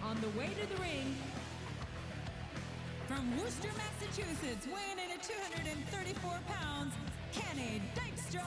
On the way to the ring, from Worcester, Massachusetts, weighing in at 234 pounds, Kenny Dykstra.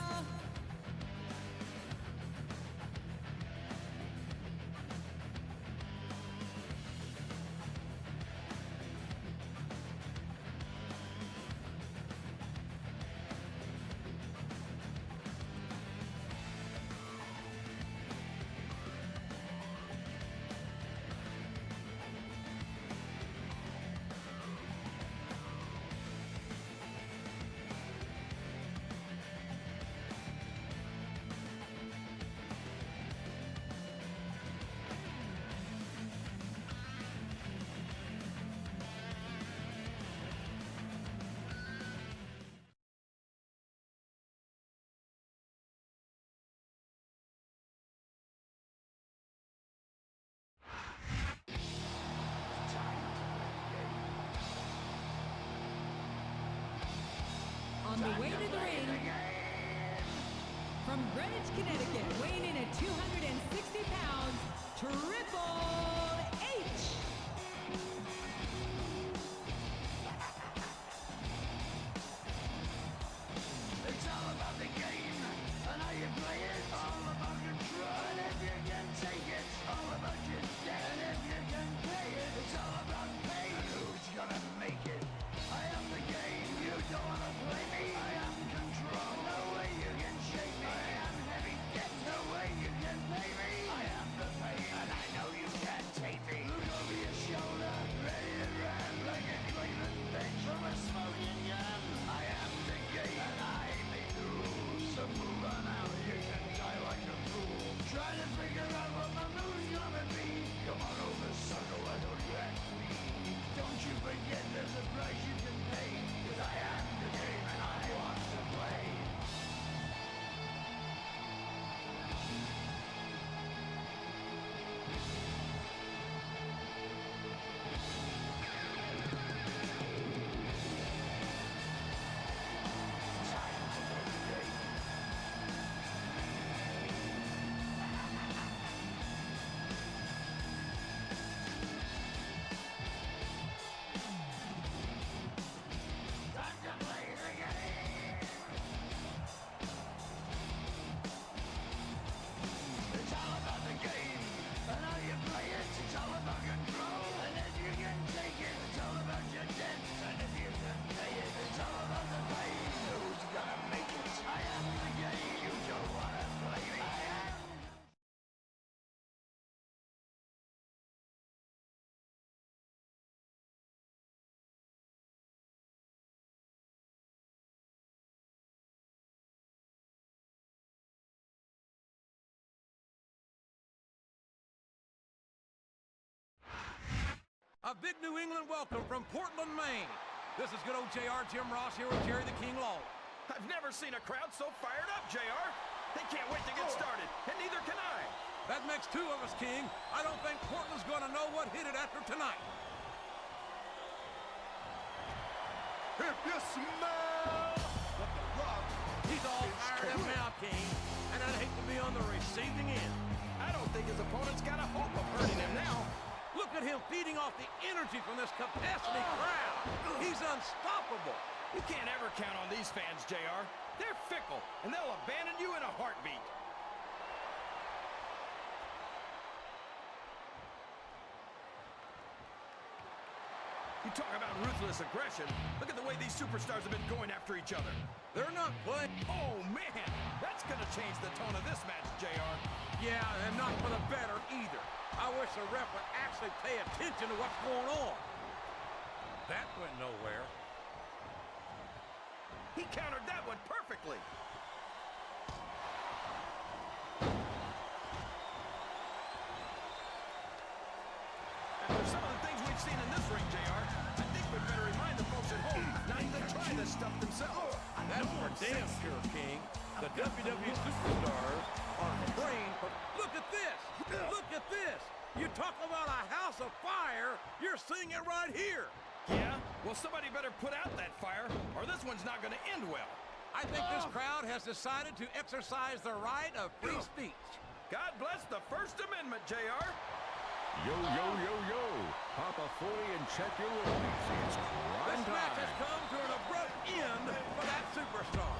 On the way to the ring, from Greenwich, Connecticut, weighing in at 260 pounds, Triple H. It's all about the game, and how you play it. All about control, and if you can take it. All about your debt, and if you can pay it. It's all about pain, and who's gonna make it? I am the game, you don't wanna play me. I am control, no way you can shake me. I am heavy debt, no way you can pay me. I am the pain, and I know you can't take me. Look over your shoulder, ready to run like a Cleveland bench from a smoking gun. I am the game, and I make the rules. So move on out, you can die like a fool. Try to figure out what my move's gonna be. Come on over, sucker, why don't you act me? Don't you forget there's a price you can pay. Cause I am the game and I want to play. Time to play the game. Time to play the game. It's all about the game and how you play it. It's all about control, and if you can take it. It's all about your debt, and if you can pay it. It's all about the pain. Who's gonna make it? I am the game. You don't wanna play me. I am. A big New England welcome from Portland, Maine. This is good old JR, Jim Ross here with Jerry the King Law. I've never seen a crowd so fired up, JR. They can't wait to get started, and neither can I. That makes two of us, King. I don't think Portland's going to know what hit it after tonight. If you smell what the rock, He's all fired up now, King, and I'd hate to be on the receiving end. I don't think his opponent's got a hope of hurting him now. Look at him feeding off the energy from this capacity crowd. He's unstoppable. You can't ever count on these fans, JR. They're fickle, and they'll abandon you in a heartbeat. You talk about ruthless aggression. Look at the way these superstars have been going after each other. They're not playing. Oh, man. That's going to change the tone of this match, JR. Yeah, and not for the better either. I wish the ref would actually pay attention to what's going on. That went nowhere. He countered that one perfectly. After some of the things we've seen in this ring, JR, I think we'd better remind the folks at home not to try this stuff themselves. That's for damn sure, King. The WWE superstars are trained for... Look at this! Look at this! You talk about a house of fire, you're seeing it right here! Yeah? Well, somebody better put out that fire, or this one's not going to end well. I think this crowd has decided to exercise the right of free speech. God bless the First Amendment, JR. Yo, yo, yo, yo. Pop a 40 and check your loads. It's crime This match has time. come to an abrupt end for that superstar.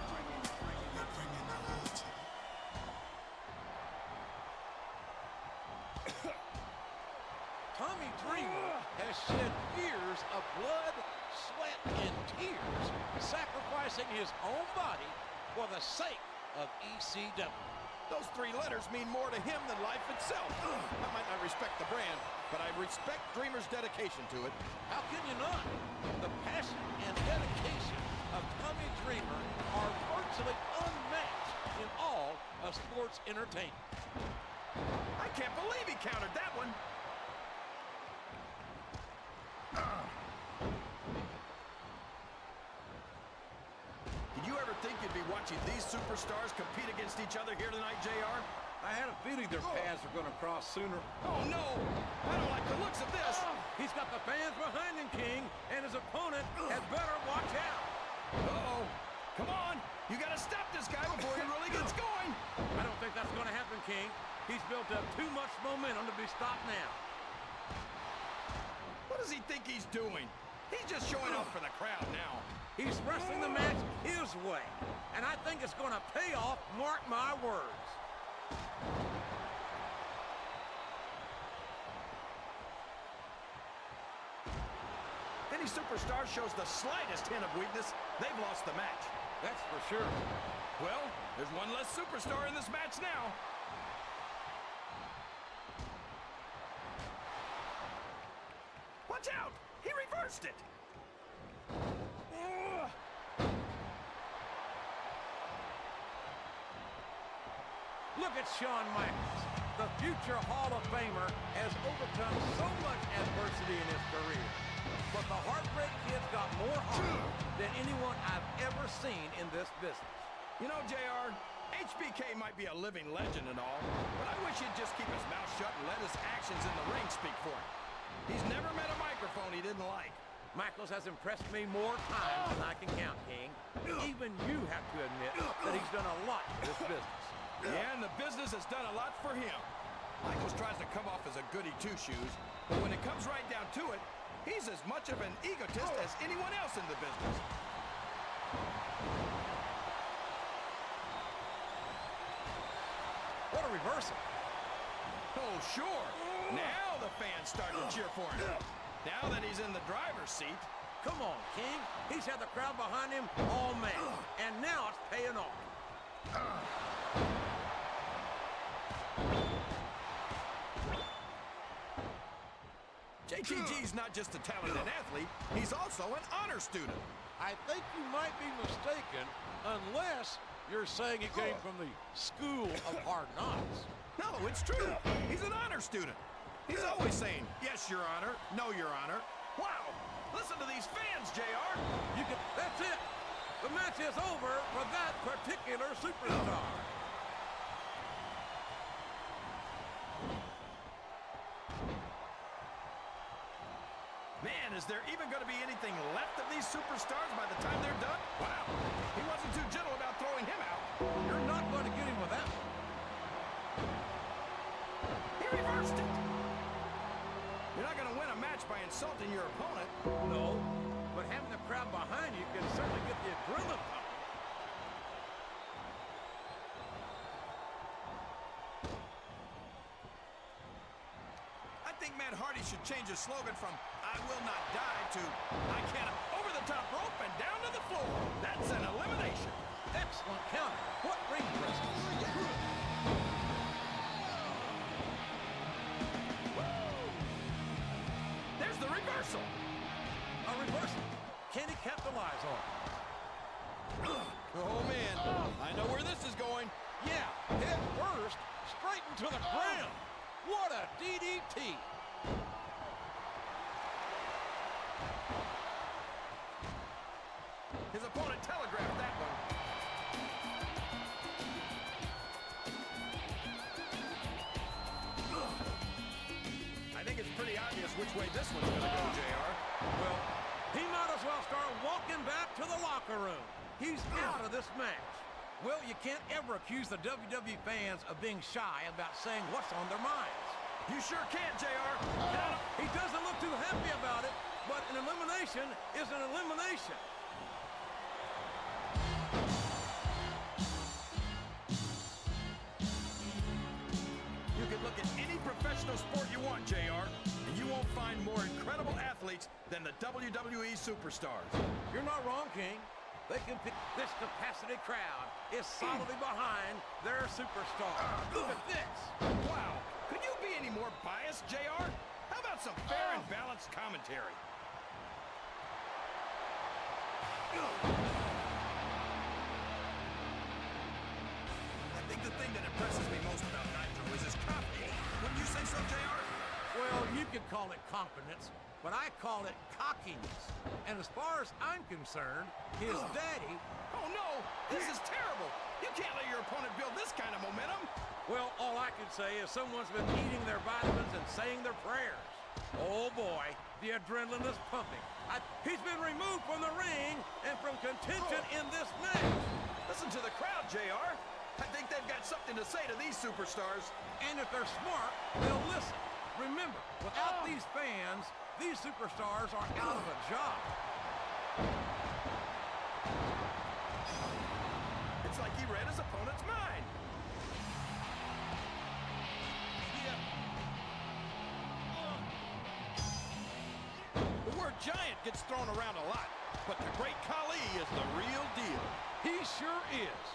Tommy Dreamer has shed years of blood, sweat, and tears, sacrificing his own body for the sake of ECW. Those 3 letters mean more to him than life itself. I might not respect the brand, but I respect Dreamer's dedication to it. How can you not? The passion and dedication of Tommy Dreamer are virtually unmatched in all of sports entertainment. I can't believe he countered that one. Did you ever think you'd be watching these superstars compete against each other here tonight, JR? I had a feeling their paths were going to cross sooner. Oh, no! I don't like the looks of this! He's got the fans behind him, King, and his opponent had better watch out. Uh-oh! Come on! You gotta stop this guy before he really gets going! I don't think that's going to happen, King. He's built up too much momentum to be stopped now. What does he think he's doing? He's just showing off for the crowd now. He's wrestling the match his way, and I think it's going to pay off, mark my words. Any superstar shows the slightest hint of weakness, they've lost the match. That's for sure. Well, there's one less superstar in this match now. Watch out! He reversed it! Look at Shawn Michaels. The future Hall of Famer has overcome so much adversity in his career. But the Heartbreak Kid's got more heart than anyone I've ever seen in this business. You know, JR, HBK might be a living legend and all, but I wish he'd just keep his mouth shut and let his actions in the ring speak for him. He's never met a microphone he didn't like. Michaels has impressed me more times than I can count, King. Even you have to admit that he's done a lot for this business. Yeah, and the business has done a lot for him. Michaels tries to come off as a goody two-shoes, but when it comes right down to it, he's as much of an egotist as anyone else in the business. What a reversal. Oh, sure. Now the fans start to cheer for him. Now that he's in the driver's seat. Come on, King. He's had the crowd behind him all match, and now it's paying off. JTG's not just a talented athlete, he's also an honor student. I think you might be mistaken unless you're saying he came from the School of Hard Knocks. No, it's true. He's an honor student. He's always saying, yes, Your Honor, no, Your Honor. Wow, listen to these fans, JR. That's it. The match is over for that particular superstar. Man, is there even going to be anything left of these superstars by the time they're done? Wow, he wasn't too gentle about throwing him out. You're not going to get him with that one. He reversed it. You're not going to win a match by insulting your opponent. No, but having the crowd behind you can certainly get the adrenaline pumping. I think Matt Hardy should change his slogan from I will not die to I can't over the top rope and down to the floor. That's an elimination. Excellent counter. What ring presence. There's the reversal. A reversal. Can he capitalize on it? Oh, man. I know where this is going. Yeah, head first, straight into the ground. What a DDT. His opponent telegraphed that one. I think it's pretty obvious which way this one's going to go, JR. Well, he might as well start walking back to the locker room. He's out of this match. Well, you can't ever accuse the WWE fans of being shy about saying what's on their minds. You sure can, JR. He doesn't look too happy about it, but an elimination is an elimination. You can look at any professional sport you want, JR, and you won't find more incredible athletes than the WWE superstars. You're not wrong, King. This capacity crowd is solidly behind their superstar. Look at this. Wow. Could you be any more biased, JR? How about some fair and balanced commentary? I think the thing that impresses me most about Nitro is his confidence. Wouldn't you say so, JR? Well, you could call it confidence, but I call it cockiness. And as far as I'm concerned, his daddy... Oh, no! This is terrible! You can't let your opponent build this kind of momentum! Well, all I can say is someone's been eating their vitamins and saying their prayers. Oh, boy, the adrenaline is pumping. He's been removed from the ring and from contention in this match. Listen to the crowd, JR. I think they've got something to say to these superstars. And if they're smart, they'll listen. Remember, without these fans, these superstars are out of a job. It's like he read his opponent's mind. The word giant gets thrown around a lot, but the Great Khali is the real deal. He sure is.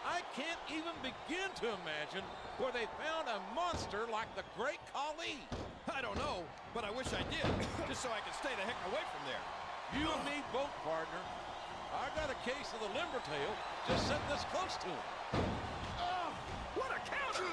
I can't even begin to imagine where they found a monster like the Great Khali. I don't know, but I wish I did, just so I could stay the heck away from there. You and me both, partner. I got a case of the limber tail just sitting this close to him. What a counter!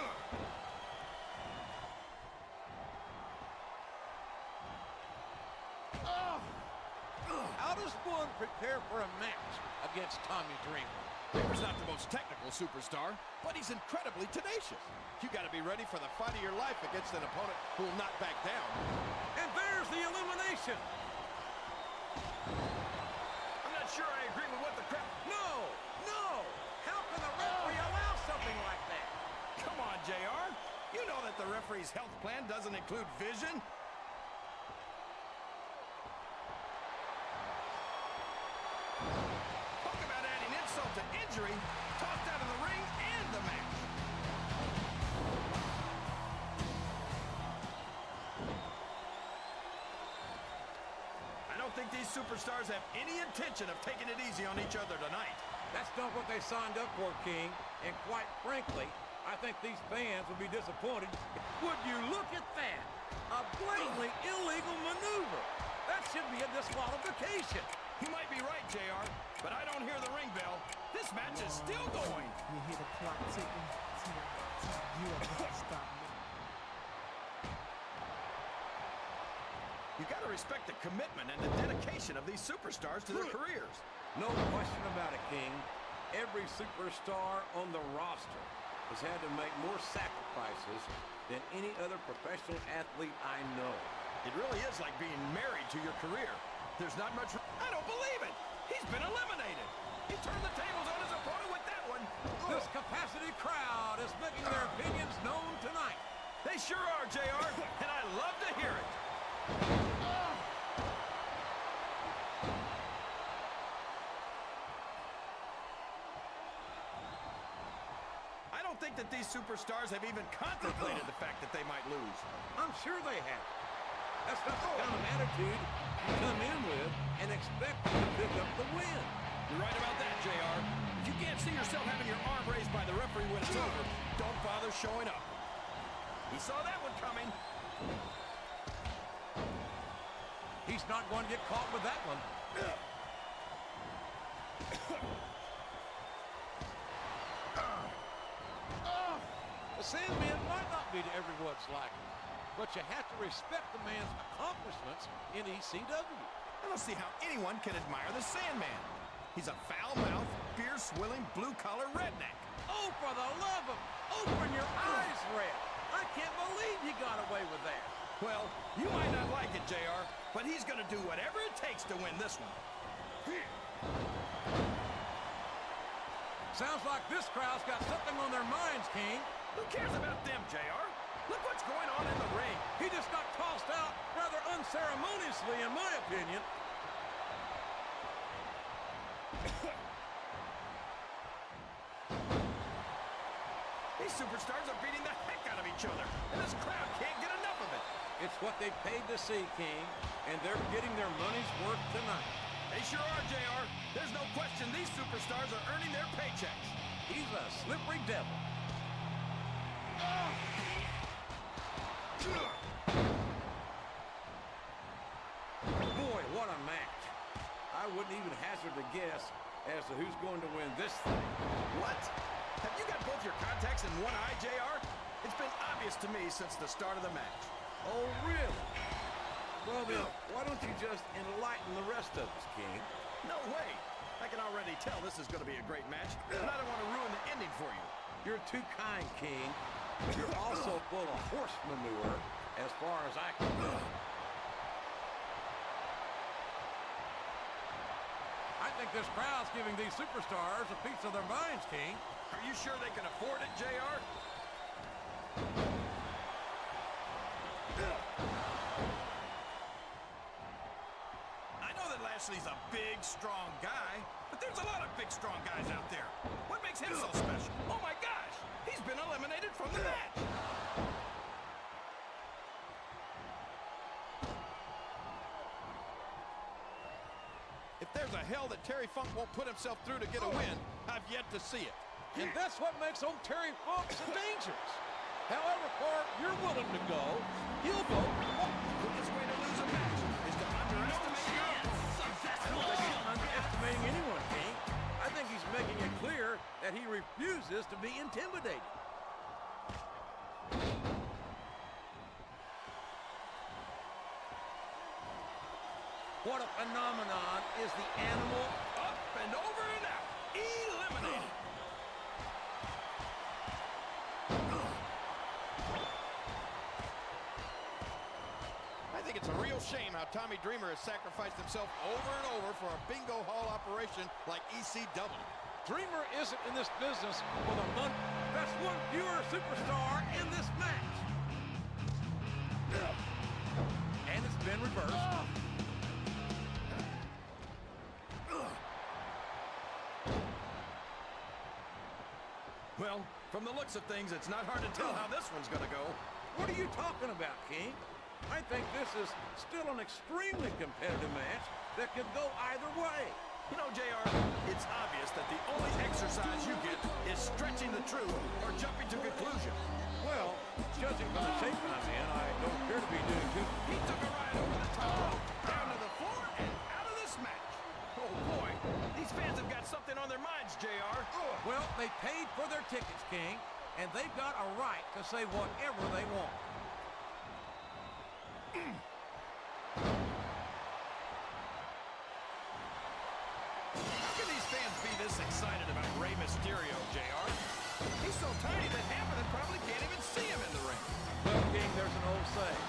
How does one prepare for a match against Tommy Dreamer? Dreamer's not the most technical superstar, but he's incredibly tenacious. You got to be ready for the fight of your life against an opponent who will not back down. And there's the elimination. I'm not sure I agree with what the crowd... No! How can the referee allow something like that? Come on, JR. You know that the referee's health plan doesn't include vision. Talk about adding insult to injury. Tossed out of the ring and the match. I don't think these superstars have any intention of taking it easy on each other tonight. That's not what they signed up for, King. And quite frankly, I think these fans will be disappointed. Would you look at that? A blatantly illegal maneuver. That should be a disqualification. You might be right, JR, but I don't hear the ring bell. This match is still going. You hear the clock ticking? You are about to stop me. You got to respect the commitment and the dedication of these superstars to their careers. No question about it, King. Every superstar on the roster has had to make more sacrifices than any other professional athlete I know. It really is like being married to your career. There's not much... I don't believe it! He's been eliminated! He turned the tables on his opponent with that one. This capacity crowd is making their opinions known tonight. They sure are, JR, and I love to hear it. I don't think that these superstars have even contemplated the fact that they might lose. I'm sure they have. That's not the kind of attitude you come in with and expect to pick up the win. You're right about that, JR. If you can't see yourself having your arm raised by the referee when it's over, don't bother showing up. He saw that one coming. He's not going to get caught with that one. The Sandman might not be to everyone's liking, but you have to respect the man's accomplishments in ECW. I don't see how anyone can admire the Sandman. He's a foul-mouthed, beer-swilling, blue-collar redneck. Oh, for the love of... Open your eyes, Red. I can't believe he got away with that. Well, you might not like it, JR, but he's going to do whatever it takes to win this one. Sounds like this crowd's got something on their minds, King. Who cares about them, JR? Look what's going on in the ring. He just got tossed out rather unceremoniously, in my opinion. These superstars are beating the heck out of each other, and this crowd can't get enough of it. It's what they paid to see, King, and they're getting their money's worth tonight. They sure are, JR. There's no question these superstars are earning their paychecks. He's a slippery devil. Boy, what a match. I wouldn't even hazard a guess as to who's going to win this thing. What? Have you got both your contacts in one eye, JR? It's been obvious to me since the start of the match. Oh, really? Well, then, why don't you just enlighten the rest of us, King? No way. I can already tell this is going to be a great match, and I don't want to ruin the ending for you. You're too kind, King. But you're also full of horse manure, as far as I can tell. I think this crowd's giving these superstars a piece of their minds, King. Are you sure they can afford it, JR? I know that Lashley's a big, strong guy, but there's a lot of big, strong guys out there. What makes him so special? Oh my gosh! He's been eliminated from the match! If there's a hell that Terry Funk won't put himself through to get a win, I've yet to see it. And that's what makes old Terry Funk so dangerous. However far you're willing to go, he'll go. The quickest way to lose a match is to underestimate your opponent. I don't think he's underestimating anyone, King. I think he's making it clear that he refuses to be intimidated. What a phenomenon is the animal. Up and over and out. Eliminated. I think it's a real shame how Tommy Dreamer has sacrificed himself over and over for a bingo hall operation like ECW. Dreamer isn't in this business for the money. That's one fewer superstar in this match. And it's been reversed. Well, from the looks of things, it's not hard to tell how this one's going to go. What are you talking about, King? I think this is still an extremely competitive match that could go either way. You know, JR, it's obvious that the only exercise you get is stretching the truth or jumping to conclusions. Well, judging from the shape I'm in, I don't appear to be doing too. He took a ride over the top rope, down to the floor, and out of this match. Oh, boy. These fans have got something on their minds, JR. Well, they paid for their tickets, King, and they've got a right to say whatever they want. How can these fans be this excited about Rey Mysterio, JR? He's so tiny that half of them probably can't even see him in the ring. Well, King, there's an old saying.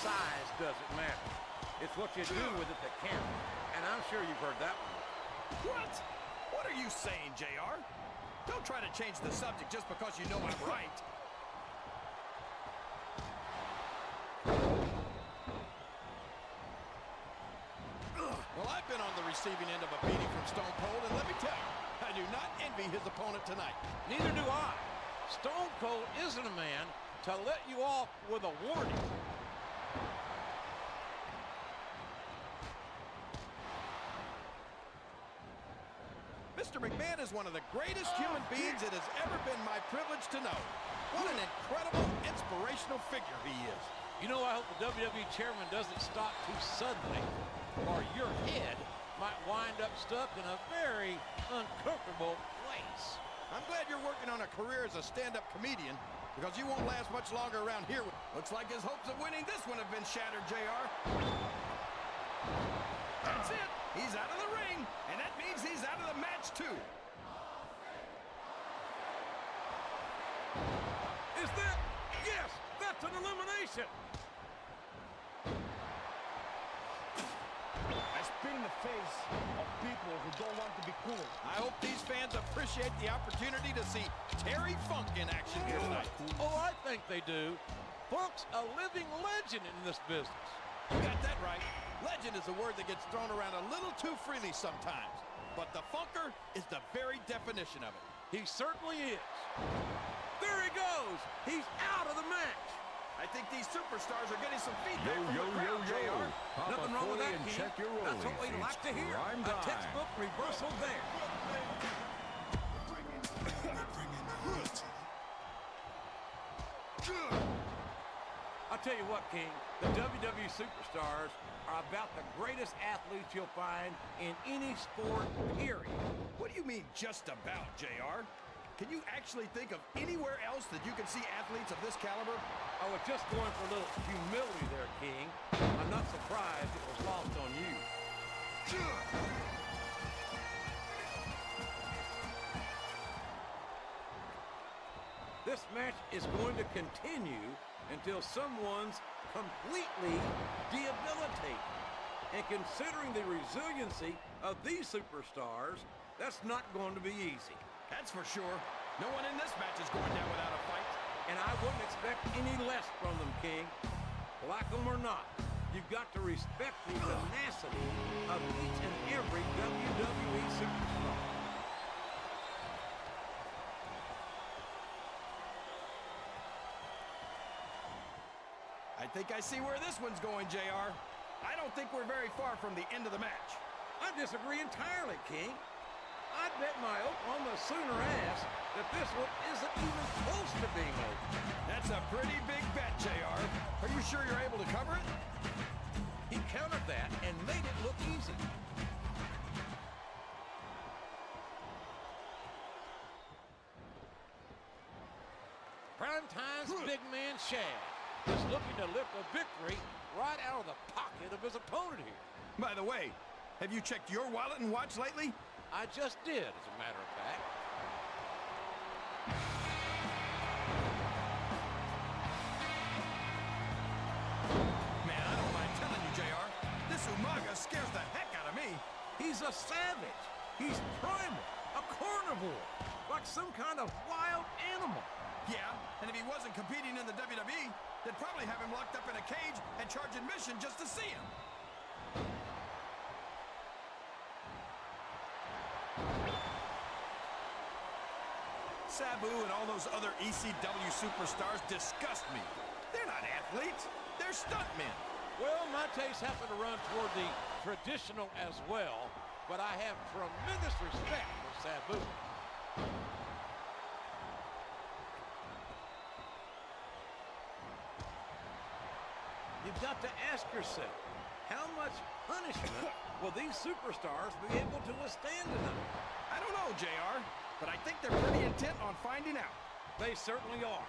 Size doesn't matter. It's what you do with it that counts. And I'm sure you've heard that one. What? What are you saying, JR? Don't try to change the subject just because you know I'm right. Well, I've been on the receiving end of a beating from Stone Cold, and let me tell you, I do not envy his opponent tonight. Neither do I. Stone Cold isn't a man to let you off with a warning. Mr. McMahon is one of the greatest human beings it has ever been my privilege to know. What an incredible, inspirational figure he is. You know, I hope the WWE chairman doesn't stop too suddenly, or your head might wind up stuck in a very uncomfortable place. I'm glad you're working on a career as a stand-up comedian, because you won't last much longer around here. Looks like his hopes of winning this one have been shattered, JR. That's it. He's out of the ring, and that means he's out of the match, too. Is that? Yes, that's an elimination. I spit in the face of people who don't want to be cool. I hope these fans appreciate the opportunity to see Terry Funk in action here tonight. Oh, I think they do. Funk's a living legend in this business. You got that right. Legend is a word that gets thrown around a little too freely sometimes. But the Funker is the very definition of it. He certainly is. There he goes. He's out of the match. I think these superstars are getting some feedback Yo, from yo, the crowd, yo, yo. JR. Pop Nothing a wrong with Foley that, and King. check your That's what rollies. we like to It's hear. prime A time. textbook reversal there. I'll tell you what, King, the WWE Superstars are about the greatest athletes you'll find in any sport, period. What do you mean just about, JR? Can you actually think of anywhere else that you can see athletes of this caliber? I was just going for a little humility there, King. I'm not surprised it was lost on you. This match is going to continue until someone's completely debilitated. And considering the resiliency of these superstars, that's not going to be easy. That's for sure. No one in this match is going down without a fight. And I wouldn't expect any less from them, King. Like them or not, you've got to respect the tenacity of each and every WWE superstar. I think I see where this one's going, JR. I don't think we're very far from the end of the match. I disagree entirely, King. I'd bet my Oklahoma Sooner ass that this one isn't even close to being over. That's a pretty big bet, JR. Are you sure you're able to cover it? He countered that and made it look easy. Primetime's big man Shad is looking to lift a victory right out of the pocket of his opponent here. By the way, have you checked your wallet and watch lately? I just did, as a matter of fact. Man, I don't mind telling you, JR. This Umaga scares the heck out of me. He's a savage. He's primal, a carnivore, like some kind of wild animal. Yeah, and if he wasn't competing in the WWE, they'd probably have him locked up in a cage and charge admission just to see him. Sabu and all those other ECW superstars disgust me. They're not athletes. They're stuntmen. Well, my tastes happen to run toward the traditional as well, but I have tremendous respect for Sabu. You've got to ask yourself, how much punishment will these superstars be able to withstand tonight? I don't know, JR, but I think they're pretty intent on finding out. They certainly are.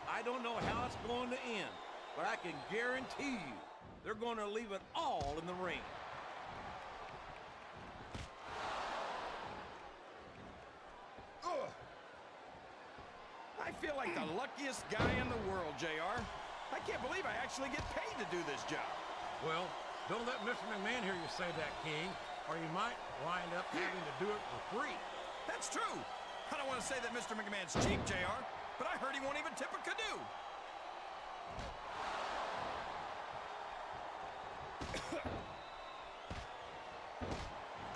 I don't know how it's going to end, but I can guarantee you they're going to leave it all in the ring. Ugh. I feel like the luckiest guy in the world, JR. I can't believe I actually get paid to do this job. Well, don't let Mr. McMahon hear you say that, King, or you might wind up having to do it for free. That's true. I don't want to say that Mr. McMahon's cheap, JR, but I heard he won't even tip a canoe.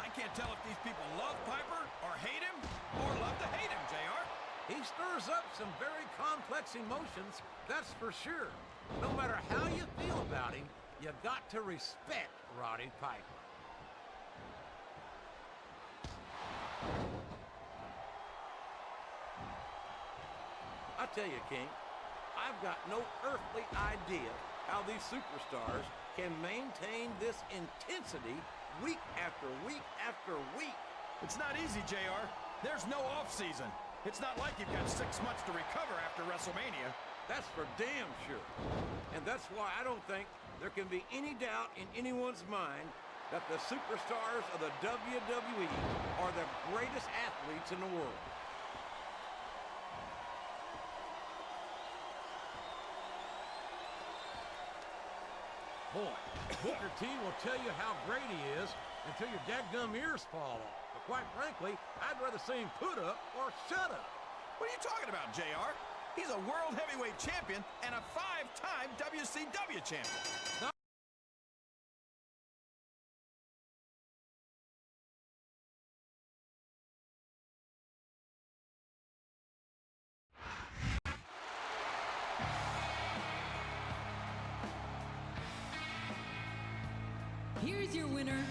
I can't tell if these people love Piper or hate him or love to hate him, JR. He stirs up some very complex emotions, that's for sure. No matter how you feel about him, you got to respect Roddy Piper. I tell you, King, I've got no earthly idea how these superstars can maintain this intensity week after week after week. It's not easy, JR. There's no off-season. It's not like you've got 6 months to recover after WrestleMania. That's for damn sure. And that's why I don't think there can be any doubt in anyone's mind that the superstars of the WWE are the greatest athletes in the world. Boy, Booker T will tell you how great he is until your dadgum ears fall off. But quite frankly, I'd rather see him put up or shut up. What are you talking about, JR? He's a world heavyweight champion and a 5-time WCW champion. Here's your winner,